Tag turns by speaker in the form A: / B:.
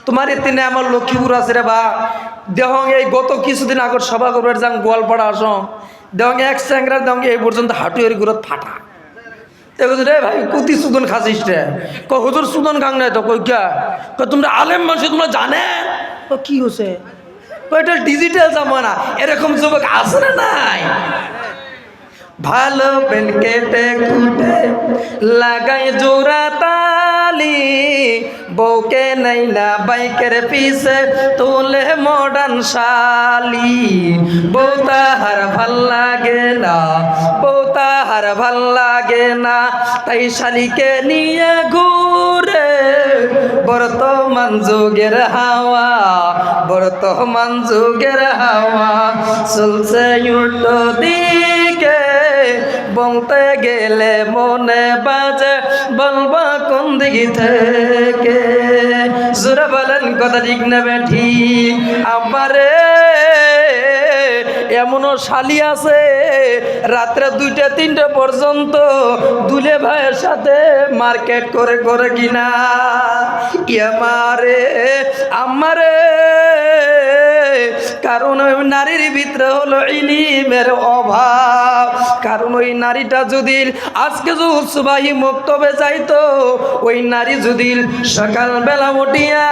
A: তোমার এতিনে আমার লক্ষ্মীপুর আছে রে বা দেহং এই গত কিছুদিন আগর সভা করবার যাং গোয়ালপাড়া আসং দেহং এক স্যাংরা দেহং এই পর্যন্ত হাঁটুয়ের গুরত ফাটা দেখো রে ভাই কুতি সুদন খাসিস রে ক হুজুর সুদন খাং নাই তো কই কা তোমরা আলেম মানুষ তোমরা জানে কি হচ্ছে এটা ডিজিটাল জামানা এরকম যুবক আছে না নাই ভালো পেন কেটে কুটে লাগাই জোড়া তালি বউকে নাইলা বাইকের পিছে তোলে মডার্ন শালি বউ তাহার ভাল লাগে না বউ তাহার ভাল লাগে না তাই শালিকে নিয়ে ঘুরে বর্তমান যুগের হাওয়া বর্তমান যুগের হাওয়া চলছে উল্টো দিকে বলতে গেলে মনে বাজে বলবা কোন দিকে থেকে জোরে বলেন কথা ঠিক নেবে ঠিক আমারে এমনও শালি আছে রাত্রে 2টা 3টা পর্যন্ত দুলে ভাইয়ের সাথে মার্কেট করে করে কিনা আমারে কারণ ওই নারীর ভিতরে হলো ইলমের অভাব কারণ ওই নারীটা যদি আজকে যে সুবাহি মক্তবে যাইতো ওই নারী যদি সকালবেলা উঠিয়া